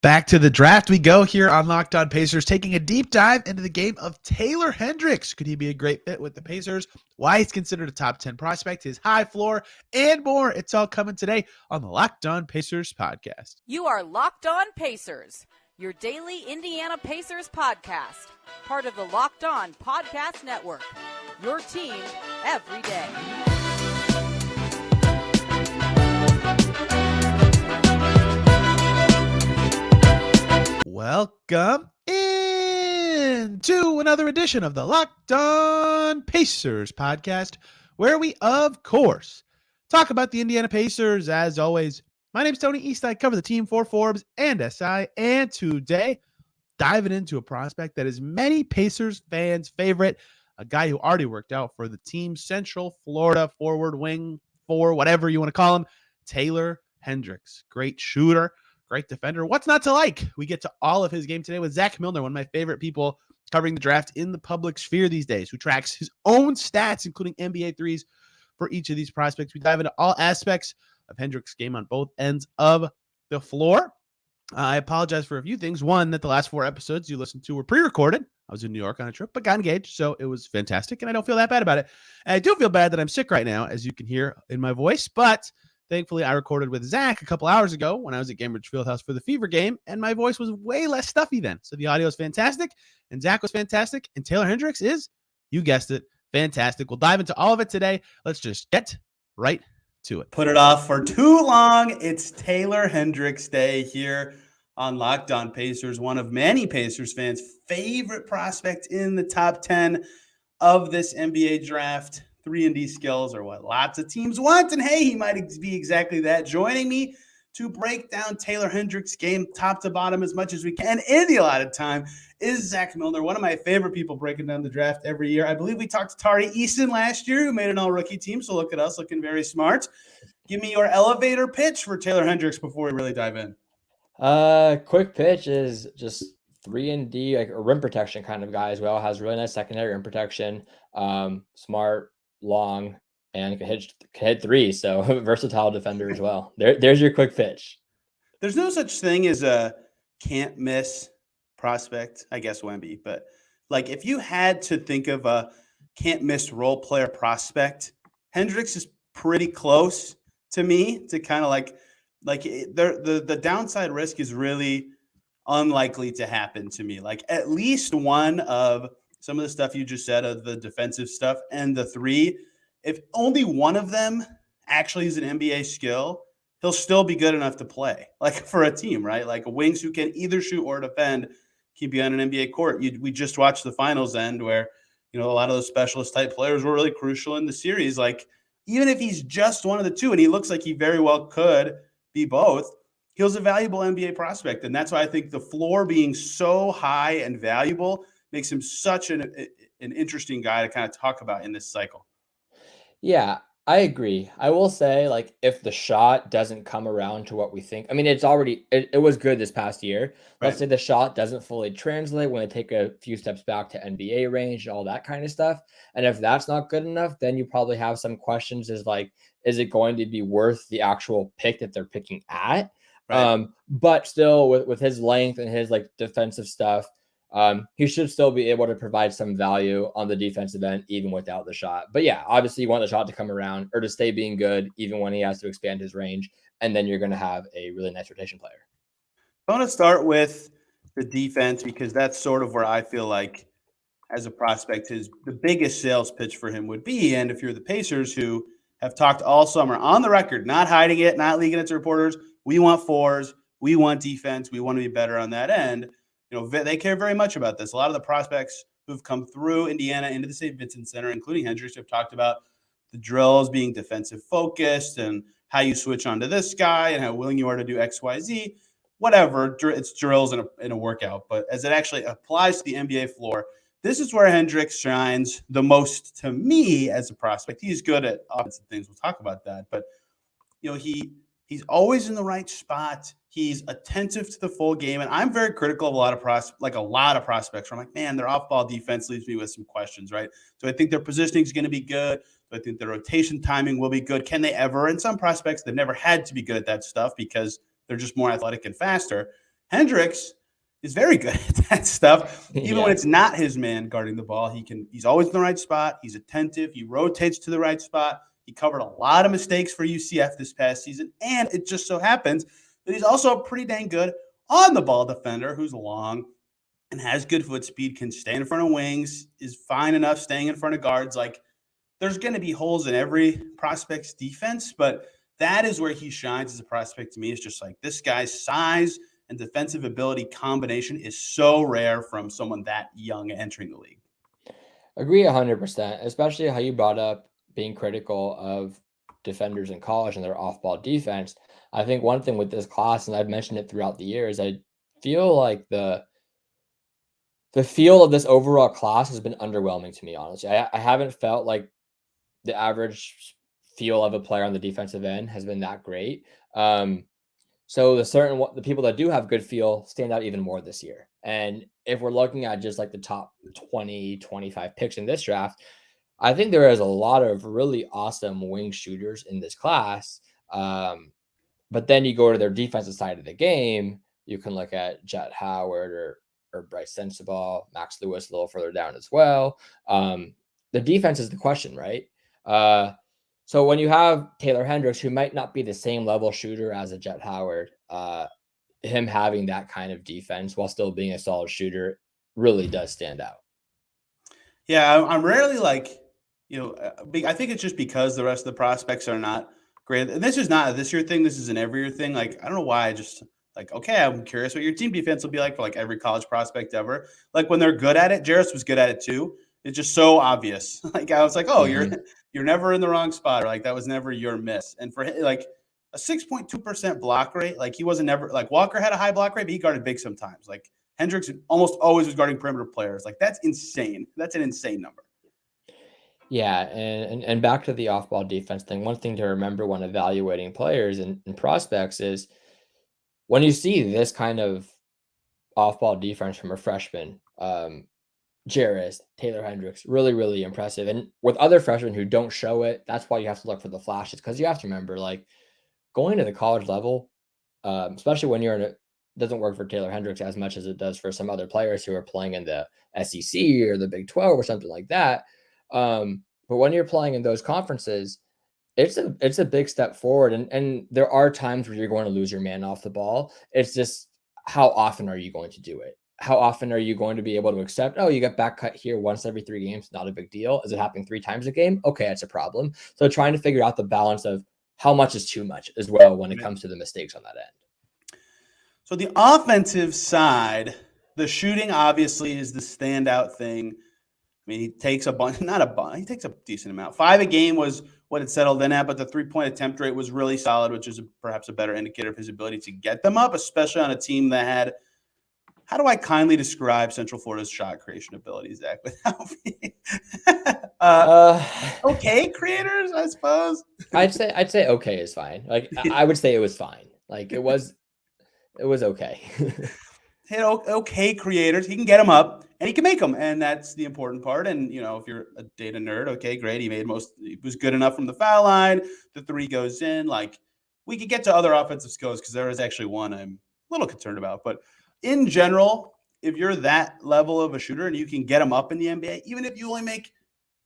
Back to the draft we go here on Locked On Pacers, taking a deep dive into the game of Taylor Hendricks. Could he be a great fit with the Pacers? Why he's considered a top 10 prospect, his high floor, and more. It's all coming today on the Locked On Pacers podcast. You are Locked On Pacers, your daily Indiana Pacers podcast, part of the Locked On Podcast Network, your team every day. Welcome into another edition of the Locked On Pacers podcast, where we, of course, talk about the Indiana Pacers. As always, my name's Tony East. I cover the team for Forbes and SI, and today, diving into a prospect that is many Pacers fans' favorite, a guy who already worked out for the team, Central Florida forward wing, for whatever you want to call him, Taylor Hendricks. Great shooter. Great defender. What's not to like? We get to all of his game today with Zach Milner, one of my favorite people covering the draft in the public sphere these days, who tracks his own stats, including NBA threes for each of these prospects. We dive into all aspects of Hendricks' game on both ends of the floor. I apologize for a few things. One, that the last 4 episodes you listened to were pre-recorded. I was in New York on a trip, but got engaged, so it was fantastic, and I don't feel that bad about it. And I do feel bad that I'm sick right now, as you can hear in my voice, but thankfully, I recorded with Zach a couple hours ago when I was at Gainbridge Fieldhouse for the Fever game, and my voice was way less stuffy then. So the audio is fantastic, and Zach was fantastic, and Taylor Hendricks is, you guessed it, fantastic. We'll dive into all of it today. Let's just get right to it. Put it off for too long. It's Taylor Hendricks Day here on Locked On Pacers, one of many Pacers fans' favorite prospect in the top 10 of this NBA draft. 3-and-D skills are what lots of teams want, and hey, he might be exactly that. Joining me to break down Taylor Hendricks' game top to bottom as much as we can in the allotted time is Zach Milner, one of my favorite people breaking down the draft every year. I believe we talked to Tari Easton last year, who made an all-rookie team, so look at us looking very smart. Give me your elevator pitch for Taylor Hendricks before we really dive in. Quick pitch is just 3-and-D, like a rim protection kind of guy as well. Has really nice secondary rim protection. Smart, long, and can hit three. So versatile defender as well. There's your quick pitch. There's no such thing as a can't miss prospect, I guess Wemby, but like if you had to think of a can't miss role player prospect, Hendricks is pretty close to me to kind of like the downside risk is really unlikely to happen to me. Like at least one of some of the stuff you just said of the defensive stuff and the three, if only one of them actually is an NBA skill, he'll still be good enough to play like for a team, right? Like wings who can either shoot or defend can be on an NBA court. We just watched the finals end where, a lot of those specialist type players were really crucial in the series. Like even if he's just one of the two, and he looks like he very well could be both, he was a valuable NBA prospect. And that's why I think the floor being so high and valuable makes him such an interesting guy to kind of talk about in this cycle. Yeah, I agree. I will say, like, if the shot doesn't come around to what we think, I mean, it was good this past year. Let's say the shot doesn't fully translate when they take a few steps back to NBA range and all that kind of stuff. And if that's not good enough, then you probably have some questions is it going to be worth the actual pick that they're picking at? Right. But still with his length and his defensive stuff, he should still be able to provide some value on the defensive end, even without the shot. But yeah, obviously you want the shot to come around or to stay being good, even when he has to expand his range. And then you're going to have a really nice rotation player. I want to start with the defense because that's sort of where I feel like as a prospect, the biggest sales pitch for him would be. And if you're the Pacers who have talked all summer on the record, not hiding it, not leaking it to reporters, we want fours, we want defense, we want to be better on that end. They care very much about this. A lot of the prospects who've come through Indiana into the St. Vincent Center, including Hendricks, have talked about the drills being defensive focused and how you switch onto this guy and how willing you are to do X, Y, Z, whatever. It's drills in a workout. But as it actually applies to the NBA floor, this is where Hendricks shines the most to me as a prospect. He's good at offensive things. We'll talk about that. But, he's always in the right spot. He's attentive to the full game. And I'm very critical of a lot of prospects where I'm like, man, their off-ball defense leaves me with some questions, right? So I think their positioning is going to be good. So I think their rotation timing will be good. Can they ever? And some prospects, they've never had to be good at that stuff because they're just more athletic and faster. Hendricks is very good at that stuff. Even Yeah. when it's not his man guarding the ball, he's always in the right spot. He's attentive. He rotates to the right spot. He covered a lot of mistakes for UCF this past season. And it just so happens that he's also a pretty dang good on the ball defender who's long and has good foot speed, can stay in front of wings, is fine enough staying in front of guards. Like, there's going to be holes in every prospect's defense, but that is where he shines as a prospect to me. It's just like this guy's size and defensive ability combination is so rare from someone that young entering the league. Agree 100%, especially how you brought up being critical of defenders in college and their off-ball defense. I think one thing with this class, and I've mentioned it throughout the years, I feel like the feel of this overall class has been underwhelming to me, honestly. I haven't felt like the average feel of a player on the defensive end has been that great. So the people that do have good feel stand out even more this year. And if we're looking at just like the top 20, 25 picks in this draft, I think there is a lot of really awesome wing shooters in this class. But then you go to their defensive side of the game, you can look at Jet Howard or Bryce Sensabaugh, Max Lewis a little further down as well. The defense is the question, right? So when you have Taylor Hendricks, who might not be the same level shooter as a Jet Howard, him having that kind of defense while still being a solid shooter really does stand out. Yeah, I'm rarely like, I think it's just because the rest of the prospects are not great. And this is not a this year thing. This is an every year thing. Like, I don't know why. I just like, okay, I'm curious what your team defense will be like for like every college prospect ever. Like when they're good at it, Jarris was good at it too. It's just so obvious. Like I was like, oh, you're never in the wrong spot. Or like that was never your miss. And for him, like a 6.2% block rate, like he wasn't never like Walker had a high block rate, but he guarded big sometimes. Like Hendricks almost always was guarding perimeter players. Like that's insane. That's an insane number. Yeah, and back to the off-ball defense thing, one thing to remember when evaluating players and prospects is when you see this kind of off-ball defense from a freshman, Jarris, Taylor Hendricks, really, really impressive. And with other freshmen who don't show it, that's why you have to look for the flashes, because you have to remember, like, going to the college level, especially when you're in a doesn't work for Taylor Hendricks as much as it does for some other players who are playing in the SEC or the Big 12 or something like that. But when you're playing in those conferences, it's a big step forward. And there are times where you're going to lose your man off the ball. It's just how often are you going to do it? How often are you going to be able to accept, oh, you get back cut here once every 3 games, not a big deal. Is it happening 3 times a game? Okay, that's a problem. So trying to figure out the balance of how much is too much as well when it comes to the mistakes on that end. So the offensive side, the shooting obviously is the standout thing. I mean, he takes a bunch, not a bunch, he takes a decent amount. 5 a game was what it settled in at, but the 3-point attempt rate was really solid, which is perhaps a better indicator of his ability to get them up, especially on a team that had, how do I kindly describe Central Florida's shot creation ability, Zach, without me? Okay creators, I suppose. I'd say okay is fine. Like I would say it was fine. Like it was okay. Hit okay creators. He can get them up and he can make them. And that's the important part. And, if you're a data nerd, okay, great. He was good enough from the foul line. The 3 goes in. Like we could get to other offensive skills because there is actually one I'm a little concerned about. But in general, if you're that level of a shooter and you can get them up in the NBA, even if you only make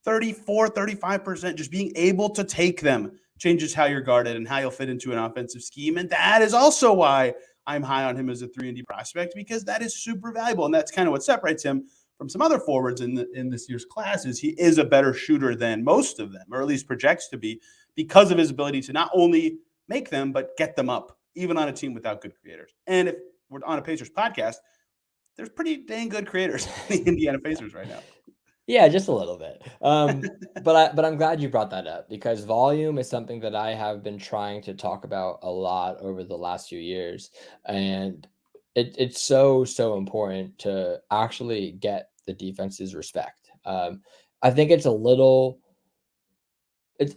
34, 35%, just being able to take them changes how you're guarded and how you'll fit into an offensive scheme. And that is also why I'm high on him as a 3-and-D prospect, because that is super valuable. And that's kind of what separates him from some other forwards in this year's class is he is a better shooter than most of them, or at least projects to be, because of his ability to not only make them, but get them up, even on a team without good creators. And if we're on a Pacers podcast, there's pretty dang good creators in the Indiana Pacers right now. Yeah, just a little bit. But I'm glad you brought that up because volume is something that I have been trying to talk about a lot over the last few years. And it's so important to actually get the defense's respect. I think it's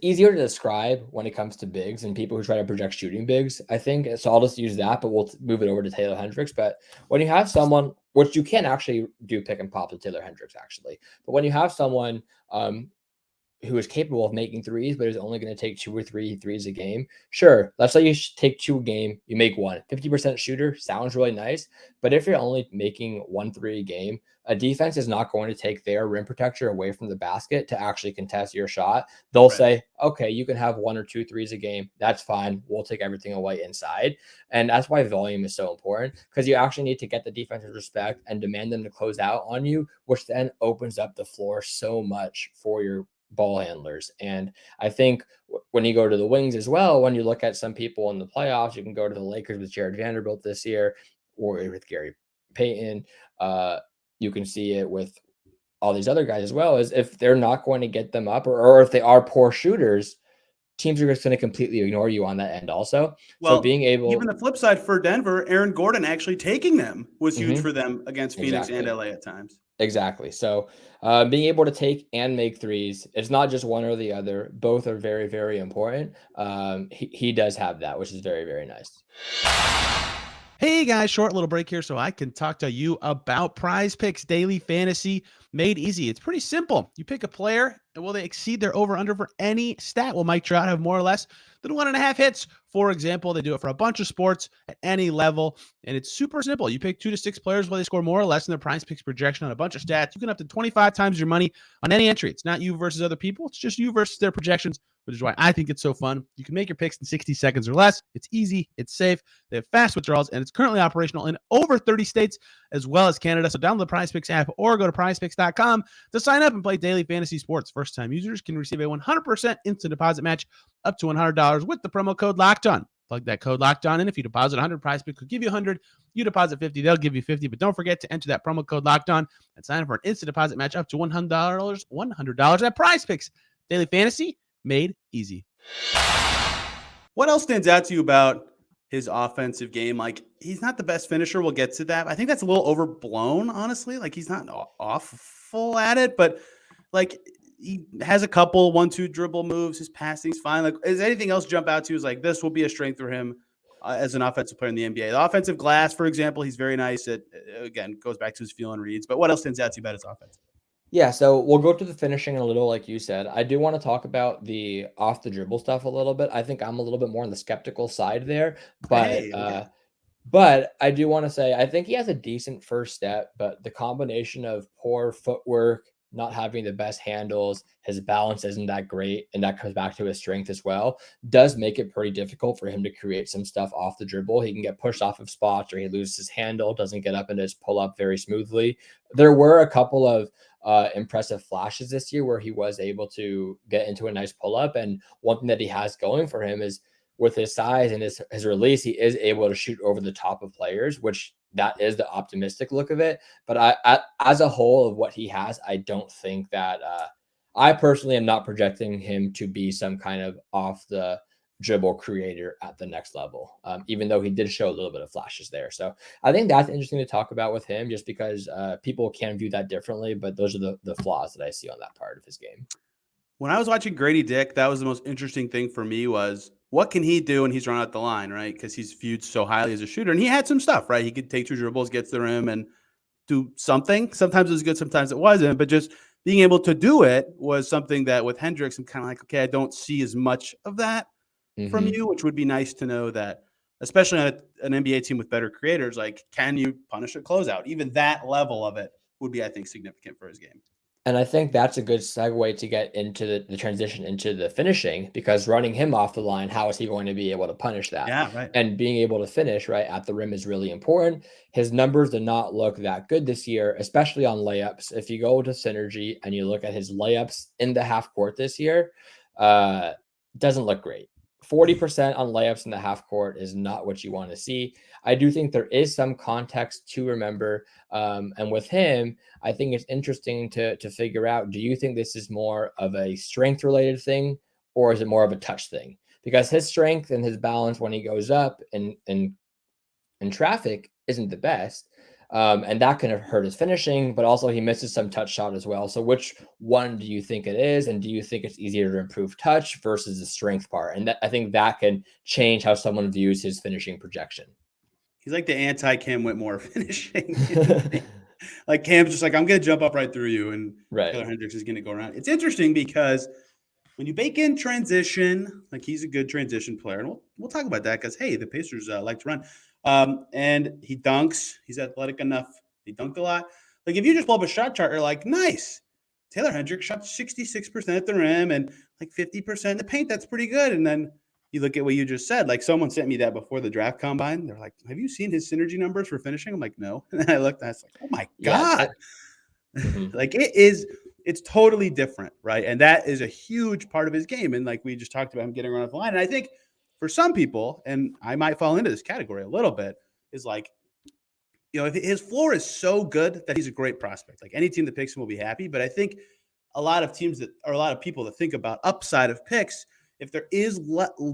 easier to describe when it comes to bigs and people who try to project shooting bigs, I think. So I'll just use that, but we'll move it over to Taylor Hendricks. But when you have someone, which you can actually do pick and pop to Taylor Hendricks, actually. But when you have someone who is capable of making threes, but is only going to take 2 or 3 threes a game. Sure, let's say you take 2 a game, you make 1. 50% shooter sounds really nice, but if you're only making 1 3 a game, a defense is not going to take their rim protector away from the basket to actually contest your shot. They'll say, okay, you can have 1 or 2 threes a game. That's fine. We'll take everything away inside. And that's why volume is so important, because you actually need to get the defense's respect and demand them to close out on you, which then opens up the floor so much for your ball handlers. And I think when you go to the wings as well, when you look at some people in the playoffs, you can go to the Lakers with Jared Vanderbilt this year, or with Gary Payton. You can see it with all these other guys as well, is if they're not going to get them up, or if they are poor shooters, teams are just going to completely ignore you on that end also. Well, so being able, even the flip side for Denver, Aaron Gordon actually taking them was huge for them against Phoenix and LA at times. Exactly. So being able to take and make threes, it's not just one or the other. Both are very, very important. He does have that, which is very, very nice. Hey guys, short little break here so I can talk to you about PrizePicks Daily Fantasy made easy. It's pretty simple. You pick a player, and will they exceed their over-under for any stat? Will Mike Trout have more or less than 1.5 hits? For example, they do it for a bunch of sports at any level, and it's super simple. You pick 2 to 6 players, will they score more or less than their PrizePicks projection on a bunch of stats. You can up to 25 times your money on any entry. It's not you versus other people. It's just you versus their projections, which is why I think it's so fun. You can make your picks in 60 seconds or less. It's easy. It's safe. They have fast withdrawals, and it's currently operational in over 30 states as well as Canada. So download the PrizePicks app or go to prizepicks.com to sign up and play daily fantasy sports. First-time users can receive a 100% instant deposit match up to $100 with the promo code LOCKEDON. Plug that code LOCKEDON in. If you deposit 100, PrizePicks will give you 100. You deposit 50, they'll give you 50. But don't forget to enter that promo code LOCKEDON and sign up for an instant deposit match up to $100 at PrizePicks. Daily fantasy made easy. What else stands out to you about his offensive game? Like, he's not the best finisher. We'll get to that. I think that's a little overblown, honestly. Like, he's not awful at it, but like, he has a couple 1-2 dribble moves. His passing's fine. Like, is anything else jump out to you? Is like, this will be a strength for him as an offensive player in the NBA. The offensive glass, for example, he's very nice at. Again, goes back to his feel and reads. But what else stands out to you about his offense? Yeah, so we'll go to the finishing in a little, like you said. I do want to talk about the off the dribble stuff a little bit. I think I'm a little bit more on the skeptical side there, but I do want to say I think he has a decent first step, but the combination of poor footwork, not having the best handles, his balance isn't that great, and that comes back to his strength as well, does make it pretty difficult for him to create some stuff off the dribble. He can get pushed off of spots, or he loses his handle, doesn't get up into his pull-up very smoothly. There were a couple of impressive flashes this year where he was able to get into a nice pull-up, and one thing that he has going for him is with his size and his release, he is able to shoot over the top of players, which that is the optimistic look of it. But I as a whole of what he has, I don't think that I personally am not projecting him to be some kind of off the dribble creator at the next level, even though he did show a little bit of flashes there. So I think that's interesting to talk about with him, just because people can view that differently, but those are the flaws that I see on that part of his game. When I was watching Grady Dick, that was the most interesting thing for me was what can he do when he's run out the line, right? Because he's viewed so highly as a shooter, and he had some stuff, right? He could take 2 dribbles, get to the rim, and do something. Sometimes it was good, sometimes it wasn't, but just being able to do it was something that with Hendricks, I'm kind of like, okay, I don't see as much of that from you, which would be nice to know that, especially on an NBA team with better creators, like, can you punish a closeout? Even that level of it would be, I think, significant for his game. And I think that's a good segue to get into the transition into the finishing, because running him off the line, how is he going to be able to punish that? Yeah, right. And being able to finish right at the rim is really important. His numbers did not look that good this year, especially on layups. If you go to Synergy and you look at his layups in the half court this year, doesn't look great. 40% on layups in the half court is not what you want to see. I do think there is some context to remember. And with him, I think it's interesting to figure out, do you think this is more of a strength related thing, or is it more of a touch thing? Because his strength and his balance when he goes up in traffic isn't the best. And that can hurt his finishing, but also he misses some touch shot as well. So which one do you think it is? And do you think it's easier to improve touch versus the strength part? And I think that can change how someone views his finishing projection. He's like the anti-Cam Whitmore finishing. Like, Cam's just like, I'm going to jump up right through you, and Taylor Hendricks is going to go around. It's interesting because when you bake in transition, like he's a good transition player, and we'll talk about that because hey, the Pacers like to run, and he dunks. He's athletic enough. He dunked a lot. Like if you just pull up a shot chart, you're like, nice. Taylor Hendricks shot 66% at the rim and like 50% in the paint. That's pretty good. And then you look at what you just said. Like someone sent me that before the draft combine. They're like, have you seen his synergy numbers for finishing? I'm like, no. And I looked and I was like, oh my God. Like it's totally different, right? And that is a huge part of his game. And like we just talked about him getting around the line. And I think for some people, and I might fall into this category a little bit, is like, if his floor is so good that he's a great prospect. Like any team that picks him will be happy. But I think a lot of teams that, or a lot of people that think about upside of picks, if there is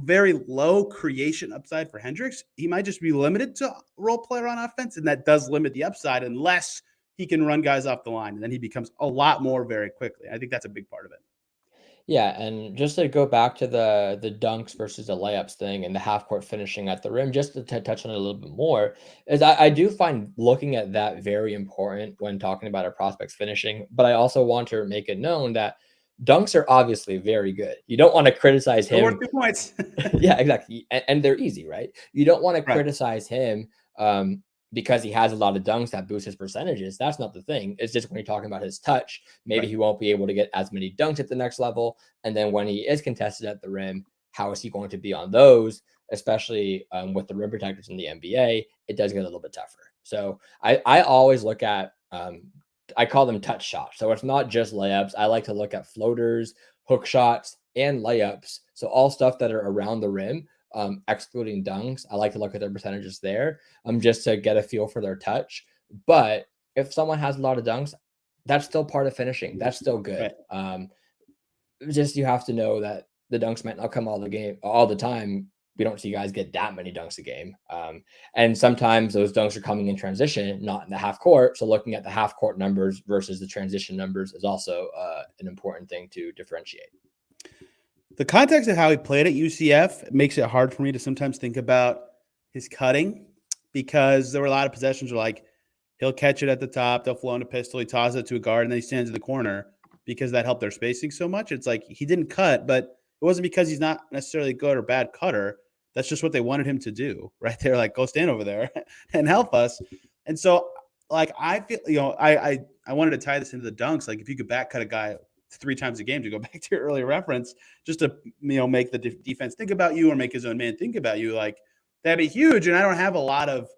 very low creation upside for Hendricks, he might just be limited to role player on offense. And that does limit the upside unless he can run guys off the line. And then he becomes a lot more very quickly. I think that's a big part of it. Yeah, and just to go back to the dunks versus the layups thing and the half court finishing at the rim, just to touch on it a little bit more, is I do find looking at that very important when talking about our prospects finishing. But I also want to make it known that dunks are obviously very good. You don't want to criticize him. Worth 2 points. Yeah, exactly. And they're easy, right? You don't want to criticize him because he has a lot of dunks that boost his percentages. That's not the thing. It's just when you're talking about his touch, maybe he won't be able to get as many dunks at the next level. And then when he is contested at the rim, how is he going to be on those? Especially with the rim protectors in the NBA, it does get a little bit tougher. So I always look at, I call them touch shots. So it's not just layups. I like to look at floaters, hook shots, and layups. So all stuff that are around the rim. Excluding dunks. I like to look at their percentages there just to get a feel for their touch. But if someone has a lot of dunks, that's still part of finishing. That's still good. Just you have to know that the dunks might not come all the time. We don't see guys get that many dunks a game. And sometimes those dunks are coming in transition, not in the half court. So looking at the half court numbers versus the transition numbers is also an important thing to differentiate. The context of how he played at UCF makes it hard for me to sometimes think about his cutting because there were a lot of possessions where like he'll catch it at the top, they'll flow into pistol, he tosses it to a guard, and then he stands in the corner because that helped their spacing so much. It's like he didn't cut, but it wasn't because he's not necessarily a good or bad cutter. That's just what they wanted him to do, right? They're like, go stand over there and help us. And so like I feel, I wanted to tie this into the dunks. Like if you could back cut a guy 3 times a game, to go back to your earlier reference, just to make the defense think about you or make his own man think about you, like that'd be huge. And I don't have a lot of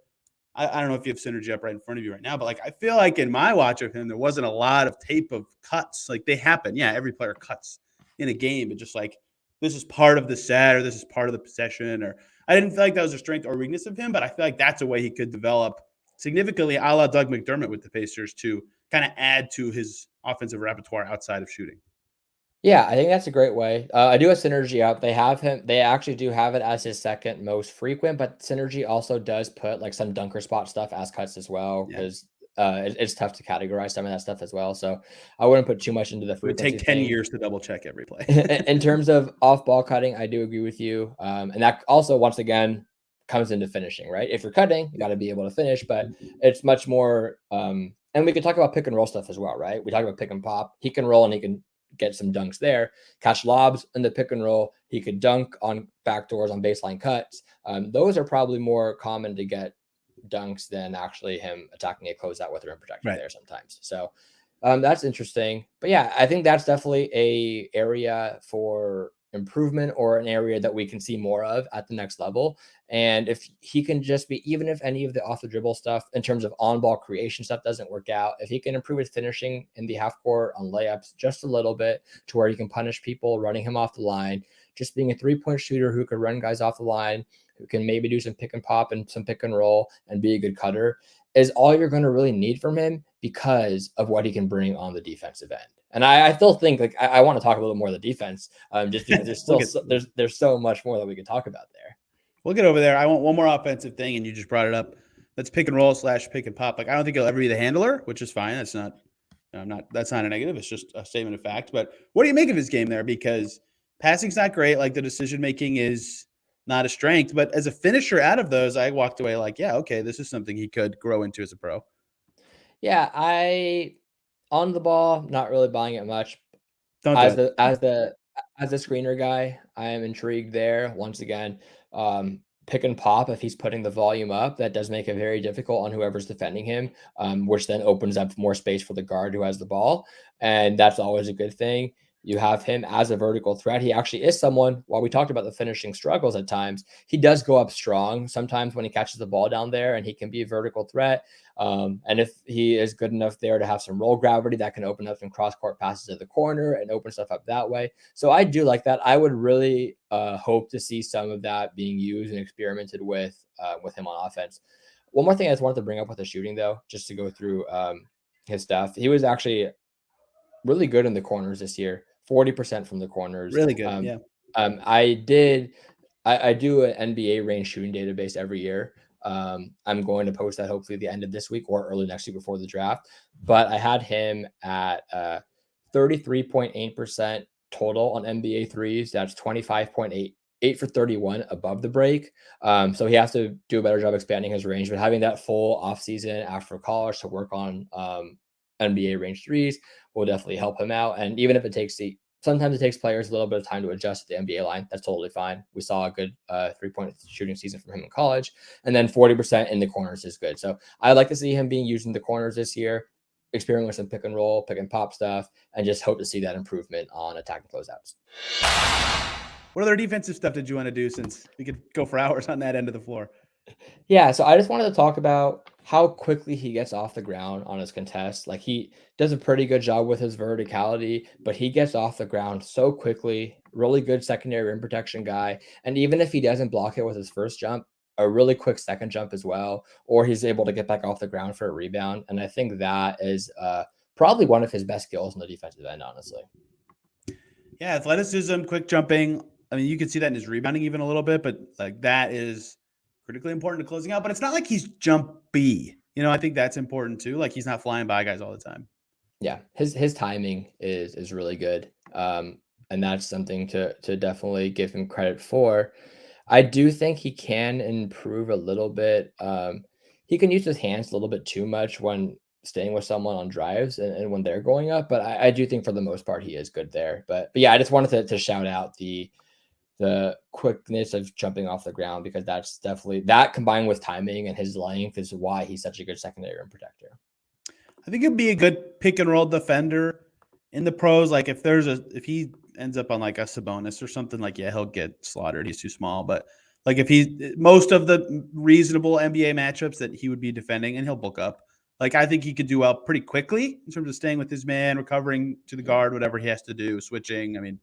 I don't know if you have synergy up right in front of you right now, but like I feel like in my watch of him there wasn't a lot of tape of cuts. Like they happen, every player cuts in a game, but just like this is part of the set or this is part of the possession, or I didn't feel like that was a strength or weakness of him, but I feel like that's a way he could develop significantly, a la Doug McDermott with the Pacers, to kind of add to his offensive repertoire outside of shooting. Yeah, I think that's a great way. I do a synergy up. They have him. They actually do have it as his second most frequent, but synergy also does put like some dunker spot stuff as cuts as well because it's tough to categorize some of that stuff as well. So I wouldn't put too much into the frequency. It would take 10 years to double check every play. In terms of off ball cutting, I do agree with you. And that also, once again, comes into finishing, right? If you're cutting, you got to be able to finish, but it's much more. And we could talk about pick and roll stuff as well, right? We talk about pick and pop. He can roll and he can get some dunks there. Catch lobs in the pick and roll. He could dunk on backdoors on baseline cuts. Those are probably more common to get dunks than actually him attacking a closeout with a rim protector there sometimes. So that's interesting. But yeah, I think that's definitely a area for improvement, or an area that we can see more of at the next level. And if he can just be, even if any of the off the dribble stuff in terms of on ball creation stuff doesn't work out, if he can improve his finishing in the half court on layups just a little bit to where he can punish people running him off the line, just being a 3-point shooter who could run guys off the line, who can maybe do some pick and pop and some pick and roll and be a good cutter, is all you're going to really need from him because of what he can bring on the defensive end. And I still think like I want to talk a little more of the defense, just because there's still there's so much more that we could talk about there. We'll get over there. I want one more offensive thing, and you just brought it up. That's pick and roll / pick and pop. Like I don't think he'll ever be the handler, which is fine. That's not that's not a negative. It's just a statement of fact. But what do you make of his game there? Because passing's not great. Like the decision making is not a strength. But as a finisher out of those, I walked away like, yeah, okay, this is something he could grow into as a pro. Yeah, on the ball, not really buying it much. As the As a screener guy, I am intrigued there. Once again, pick and pop, if he's putting the volume up, that does make it very difficult on whoever's defending him, which then opens up more space for the guard who has the ball. And that's always a good thing. You have him as a vertical threat. He actually is someone, while we talked about the finishing struggles at times, he does go up strong sometimes when he catches the ball down there, and he can be a vertical threat. And if he is good enough there to have some roll gravity, that can open up some cross court passes to the corner and open stuff up that way. So I do like that. I would really hope to see some of that being used and experimented with him on offense. One more thing I just wanted to bring up with the shooting, though, just to go through his stuff. He was actually really good in the corners this year, 40% from the corners. Really good. Yeah. I do an NBA range shooting database every year. I'm going to post that hopefully the end of this week or early next week before the draft. But I had him at 33.8% total on NBA threes. That's 25.8, 8 for 31 above the break. So he has to do a better job expanding his range, but having that full offseason after college to work on NBA range threes will definitely help him out. And even if it takes sometimes it takes players a little bit of time to adjust to the NBA line. That's totally fine. We saw a good 3-point shooting season from him in college, and then 40% in the corners is good. So I'd like to see him being used in the corners this year, experimenting with some pick and roll, pick and pop stuff, and just hope to see that improvement on attacking closeouts. What other defensive stuff did you want to do, since we could go for hours on that end of the floor? Yeah, so I just wanted to talk about how quickly he gets off the ground on his contests. Like, he does a pretty good job with his verticality, but he gets off the ground so quickly. Really good secondary rim protection guy. And even if he doesn't block it with his first jump, a really quick second jump as well, or he's able to get back off the ground for a rebound. And I think that is probably one of his best skills in the defensive end, honestly. Yeah, athleticism, quick jumping. I mean, you can see that in his rebounding even a little bit, but like that is critically important to closing out. But it's not like he's jumpy. You know, I think that's important too. Like, he's not flying by guys all the time. Yeah, his timing is really good. And that's something to definitely give him credit for. I do think he can improve a little bit. He can use his hands a little bit too much when staying with someone on drives and when they're going up. But I do think for the most part he is good there. But yeah, I just wanted to shout out the quickness of jumping off the ground, because that's definitely, that combined with timing and his length is why he's such a good secondary rim protector. I think it'd be a good pick and roll defender in the pros. Like, if he ends up on like a Sabonis or something, like, yeah, he'll get slaughtered. He's too small. But like, if most of the reasonable NBA matchups that he would be defending, and he'll book up, like, I think he could do well pretty quickly in terms of staying with his man, recovering to the guard, whatever he has to do, switching. I mean,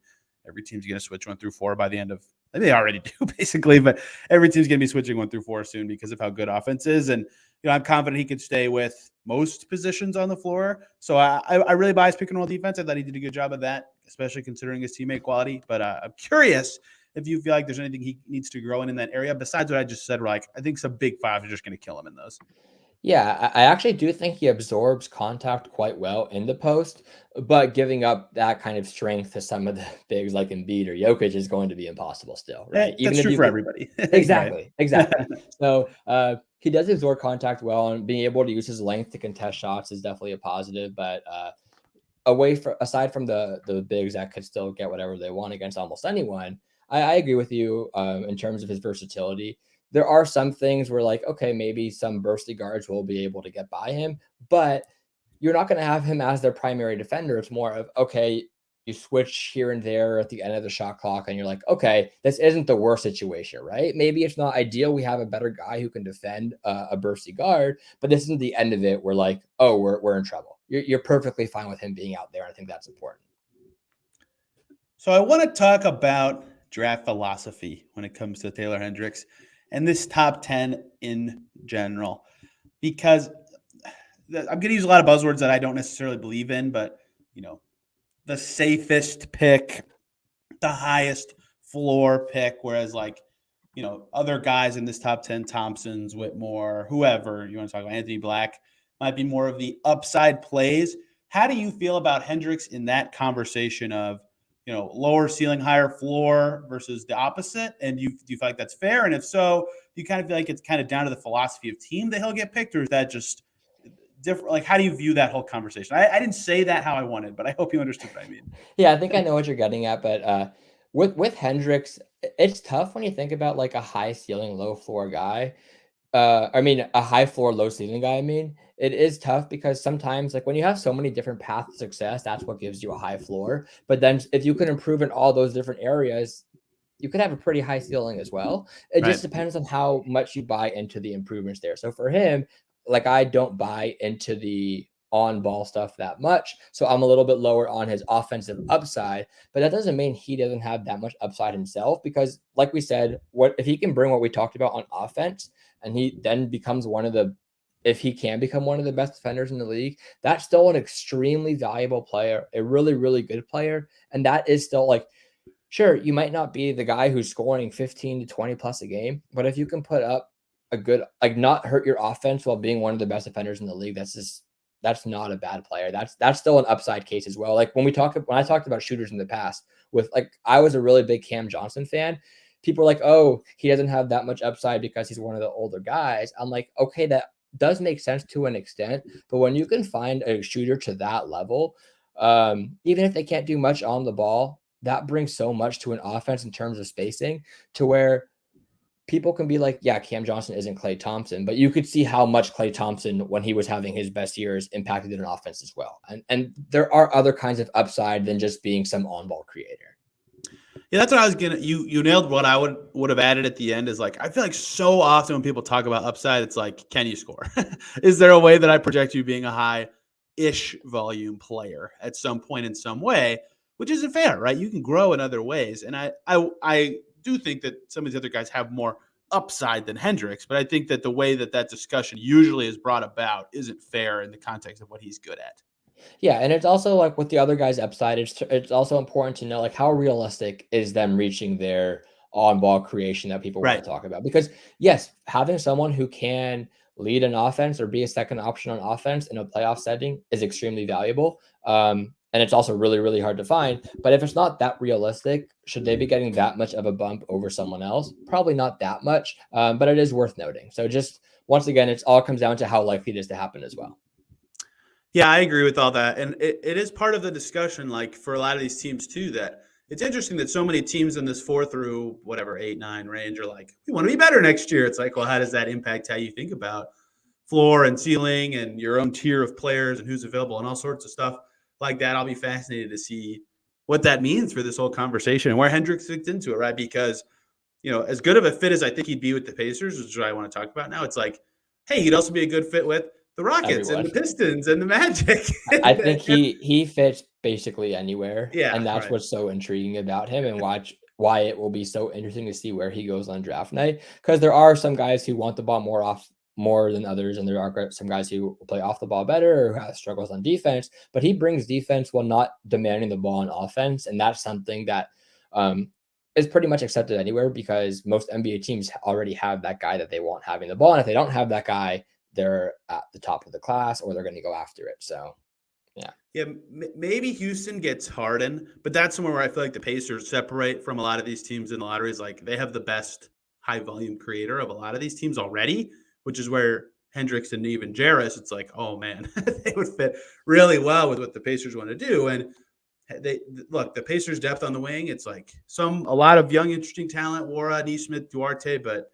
every team's going to switch 1 through 4 by the end of, I mean, they already do basically, but every team's going to be switching 1 through 4 soon because of how good offense is. And, you know, I'm confident he could stay with most positions on the floor. So I really buy his pick and roll defense. I thought he did a good job of that, especially considering his teammate quality. But I'm curious if you feel like there's anything he needs to grow in that area besides what I just said, where like, I think some big fives are just going to kill him in those. Yeah, I actually do think he absorbs contact quite well in the post, but giving up that kind of strength to some of the bigs like Embiid or Jokic is going to be impossible still, right? That's true for everybody. Exactly. So he does absorb contact well, and being able to use his length to contest shots is definitely a positive. But aside from the bigs that could still get whatever they want against almost anyone, I agree with you in terms of his versatility. There are some things where, like, okay, maybe some bursty guards will be able to get by him, but you're not going to have him as their primary defender. It's more of, okay, you switch here and there at the end of the shot clock, and you're like, okay, this isn't the worst situation, right? Maybe it's not ideal. We have a better guy who can defend a bursty guard, but this isn't the end of it. We're like, oh, we're in trouble. You're perfectly fine with him being out there. I think that's important. So I want to talk about draft philosophy when it comes to Taylor Hendricks and this top 10 in general, because I'm going to use a lot of buzzwords that I don't necessarily believe in, but, you know, the safest pick, the highest floor pick, whereas, like, you know, other guys in this top 10, Thompson's, Whitmore, whoever you want to talk about, Anthony Black, might be more of the upside plays. How do you feel about Hendricks in that conversation of, you know, lower ceiling, higher floor versus the opposite? And do you feel like that's fair? And if so, do you kind of feel like it's kind of down to the philosophy of team that he'll get picked, or is that just different? Like, how do you view that whole conversation? I didn't say that how I wanted, but I hope you understood what I mean. Yeah, I think I know what you're getting at, but with Hendricks, it's tough when you think about like a high ceiling, low floor guy. I mean, a high floor, low ceiling guy. I mean, it is tough because sometimes, like when you have so many different paths to success, that's what gives you a high floor. But then if you can improve in all those different areas, you could have a pretty high ceiling as well. It Right. just depends on how much you buy into the improvements there. So for him, like I don't buy into the on ball stuff that much. So I'm a little bit lower on his offensive upside, but that doesn't mean he doesn't have that much upside himself because like we said, what if he can bring what we talked about on offense and he then becomes if he can become one of the best defenders in the league, that's still an extremely valuable player, a really, really good player. And that is still like, sure, you might not be the guy who's scoring 15 to 20 plus a game, but if you can put up a good, like not hurt your offense while being one of the best defenders in the league, that's not a bad player. That's still an upside case as well. Like when I talked about shooters in the past with like, I was a really big Cam Johnson fan. People are like, oh, he doesn't have that much upside because he's one of the older guys. I'm like, okay, that does make sense to an extent, but when you can find a shooter to that level, even if they can't do much on the ball, that brings so much to an offense in terms of spacing to where people can be like, yeah, Cam Johnson isn't Klay Thompson, but you could see how much Klay Thompson, when he was having his best years, impacted an offense as well. And there are other kinds of upside than just being some on-ball creator. Yeah, that's what I was gonna. You nailed what I would have added at the end. Is like I feel like so often when people talk about upside, it's like, can you score? Is there a way that I project you being a high-ish volume player at some point in some way? Which isn't fair, right? You can grow in other ways, and I do think that some of these other guys have more upside than Hendricks, but I think that the way that discussion usually is brought about isn't fair in the context of what he's good at. Yeah, and it's also like with the other guys' upside, it's also important to know like how realistic is them reaching their on-ball creation that people want Right. to talk about. Because yes, having someone who can lead an offense or be a second option on offense in a playoff setting is extremely valuable. And it's also really, really hard to find. But if it's not that realistic, should they be getting that much of a bump over someone else? Probably not that much, but it is worth noting. So just once again, it all comes down to how likely it is to happen as well. Yeah, I agree with all that. And it is part of the discussion, like for a lot of these teams too, that it's interesting that so many teams in this 4 through whatever 8-9 range are like, we want to be better next year. It's like, well, how does that impact how you think about floor and ceiling and your own tier of players and who's available and all sorts of stuff like that? I'll be fascinated to see what that means for this whole conversation and where Hendricks fits into it, right? Because, as good of a fit as I think he'd be with the Pacers, which is what I want to talk about now, it's like, hey, he'd also be a good fit with the Rockets Everyone. and the Pistons and the Magic. I think he fits basically anywhere. Yeah, And that's right. what's so intriguing about him and why it will be so interesting to see where he goes on draft night. Because there are some guys who want the ball more than others, and there are some guys who play off the ball better or have struggles on defense. But he brings defense while not demanding the ball on offense, and that's something that is pretty much accepted anywhere because most NBA teams already have that guy that they want having the ball, and if they don't have that guy, they're at the top of the class or they're going to go after it. So, yeah, maybe Houston gets Harden, but that's somewhere where I feel like the Pacers separate from a lot of these teams in the lotteries. Like they have the best high volume creator of a lot of these teams already, which is where Hendricks and even Jarris, it's like, oh man, they would fit really well with what the Pacers want to do. And they look, the Pacers depth on the wing, it's like a lot of young, interesting talent, Wara, Nesmith, Duarte, but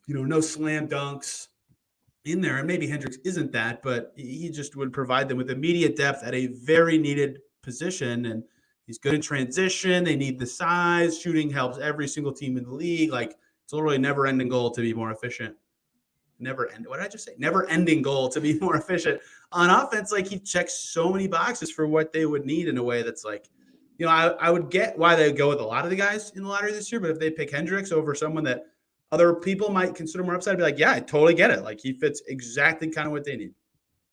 no slam dunks in there. And maybe Hendricks isn't that, but he just would provide them with immediate depth at a very needed position. And he's good in transition. They need the size. Shooting helps every single team in the league. Like it's literally a never ending goal to be more efficient. What did I just say? Never ending goal to be more efficient on offense. Like he checks so many boxes for what they would need in a way that's like, I would get why they go with a lot of the guys in the lottery this year, but if they pick Hendricks over someone that other people might consider more upside, I'd be like, yeah, I totally get it. Like he fits exactly kind of what they need.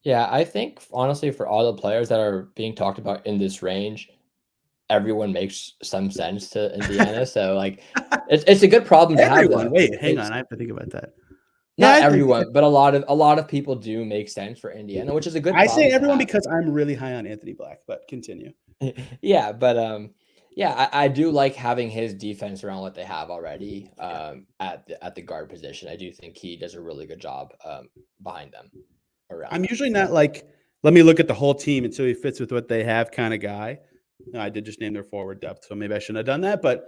Yeah, I think honestly, for all the players that are being talked about in this range, everyone makes some sense to Indiana. So like, it's a good problem to have. Though. Wait, hang on, I have to think about that. Not everyone, but a lot of people do make sense for Indiana, which is a good. I say everyone because I'm really high on Anthony Black, but continue. Yeah, but yeah, I do like having his defense around what they have already at the guard position. I do think he does a really good job behind them. around. I'm usually not like, let me look at the whole team until he fits with what they have kind of guy. No, I did just name their forward depth, so maybe I shouldn't have done that. But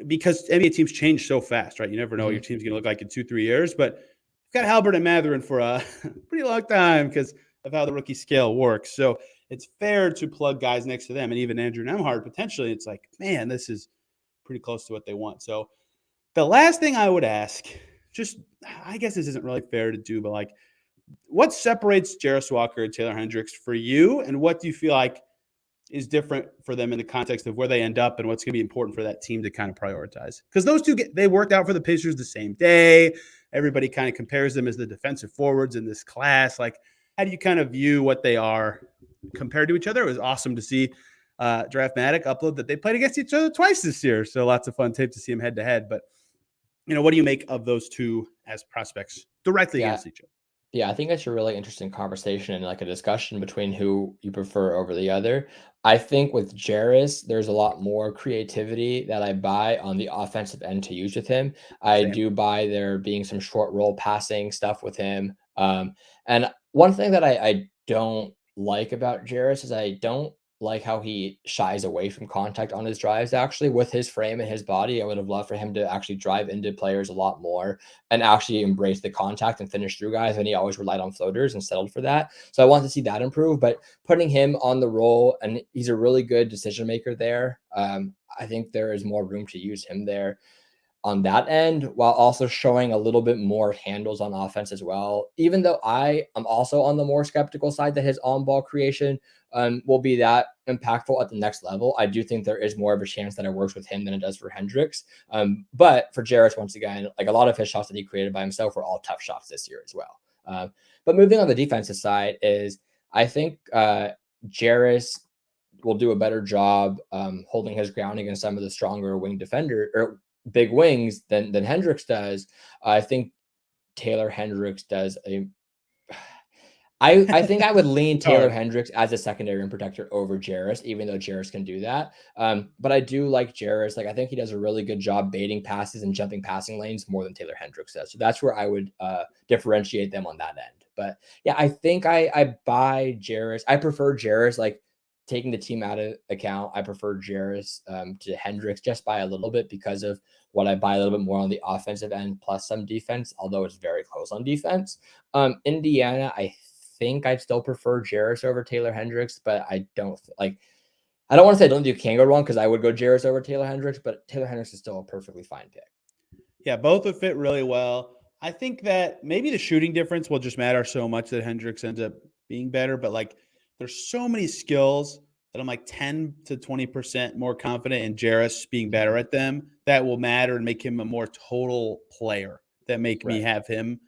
because NBA teams change so fast, right? You never know what your team's going to look like in 2-3 years. But you've got Halbert and Mathurin for a pretty long time because of how the rookie scale works. So it's fair to plug guys next to them. And even Andrew Nembhard, potentially, it's like, man, this is pretty close to what they want. So the last thing I would ask, just I guess this isn't really fair to do, but like, what separates Jarris Walker and Taylor Hendricks for you? And what do you feel like is different for them in the context of where they end up and what's going to be important for that team to kind of prioritize? Because those two, they worked out for the Pacers the same day. Everybody kind of compares them as the defensive forwards in this class. Like, how do you kind of view what they are compared to each other? It was awesome to see Draftmatic upload that they played against each other twice this year. So lots of fun tape to see them head to head. But, what do you make of those two as prospects directly against each other? Yeah, I think that's a really interesting conversation and like a discussion between who you prefer over the other. I think with Jarris, there's a lot more creativity that I buy on the offensive end to use with him. I do buy there being some short roll passing stuff with him. And one thing that I don't like about Jarris is I don't like how he shies away from contact on his drives. Actually, with his frame and his body, I would have loved for him to actually drive into players a lot more and actually embrace the contact and finish through guys. And he always relied on floaters and settled for that. So I want to see that improve, but putting him on the roll, and he's a really good decision maker there. I think there is more room to use him there on that end, while also showing a little bit more handles on offense as well. Even though I am also on the more skeptical side that his on-ball creation will be that impactful at the next level, I do think there is more of a chance that it works with him than it does for Hendricks. But for Jarris, once again, like a lot of his shots that he created by himself were all tough shots this year as well. But moving on the defensive side is, I think Jarris will do a better job holding his ground against some of the stronger wing defender or big wings than Hendricks does. I think Taylor Hendricks does I think I would lean Taylor Hendricks as a secondary rim protector over Jarris, even though Jarris can do that. But I do like Jarris. Like, I think he does a really good job baiting passes and jumping passing lanes more than Taylor Hendricks does. So that's where I would differentiate them on that end. But yeah, I think I buy Jarris. I prefer Jarris, like, taking the team out of account. I prefer Jarris to Hendricks just by a little bit because of what I buy a little bit more on the offensive end plus some defense, although it's very close on defense. Indiana, I think I'd still prefer Jarris over Taylor Hendricks, but I don't want to say I don't think you can go wrong because I would go Jarris over Taylor Hendricks, but Taylor Hendricks is still a perfectly fine pick. Yeah, both would fit really well. I think that maybe the shooting difference will just matter so much that Hendricks ends up being better, but like, there's so many skills that I'm like 10 to 20% more confident in Jarris being better at them that will matter and make him a more total player that make me have him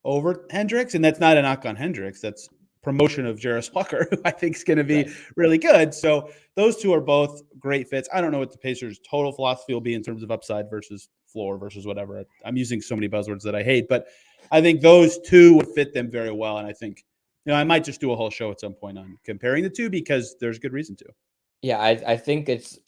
over Hendricks. And that's not a knock on Hendricks. That's promotion of Jarris Walker, who I think is going to be really good. So those two are both great fits. I don't know what the Pacers' total philosophy will be in terms of upside versus floor versus whatever. I'm using so many buzzwords that I hate, but I think those two would fit them very well. And I think, I might just do a whole show at some point on comparing the two because there's good reason to. Yeah, I think it's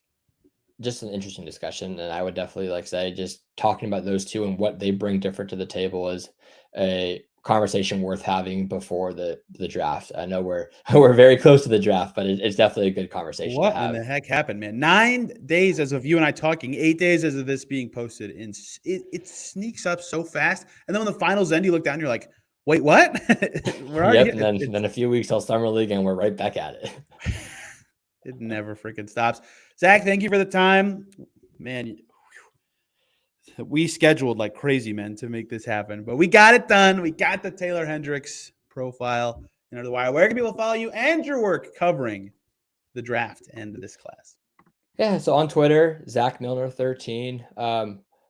just an interesting discussion. And I would definitely say just talking about those two and what they bring different to the table is a conversation worth having before the draft. I know we're very close to the draft, but it's definitely a good conversation what to have. in the heck happened, man? 9 days as of you and I talking, 8 days as of this being posted, and it sneaks up so fast. And then when the finals end, you look down and you're like, wait, what? And then a few weeks till summer league and we're right back at it. It never freaking stops. Zach, thank you for the time, man. We scheduled like crazy, man, to make this happen, but we got it done. We got the Taylor Hendricks profile under the wire. Where can people follow you and your work covering the draft and this class? Yeah, so on Twitter, Zach Milner 13.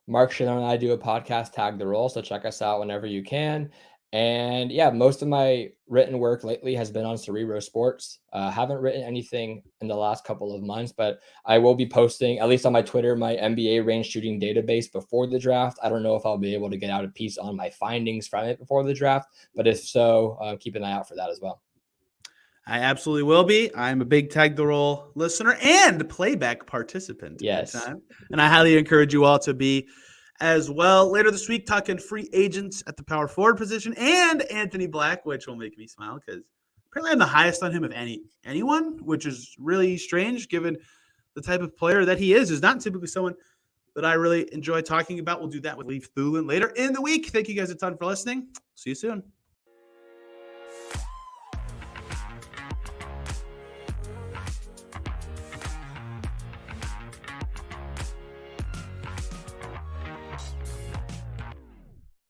Mark Schiller and I do a podcast, Tag the Roll, so check us out whenever you can. And yeah, most of my written work lately has been on Cerebro Sports. Haven't written anything in the last couple of months, but I will be posting, at least on my Twitter, my NBA range shooting database before the draft. I don't know if I'll be able to get out a piece on my findings from it before the draft, but if so, keep an eye out for that as well. I absolutely will be. I'm a big Tag the Roll listener and playback participant. Yes. And I highly encourage you all to be as well. Later this week, talking free agents at the power forward position and Anthony Black, which will make me smile because apparently I'm the highest on him of anyone, which is really strange given the type of player that he is not typically someone that I really enjoy talking about. We'll do that with Leaf Thulin later in the week. Thank you guys a ton for listening. See you soon.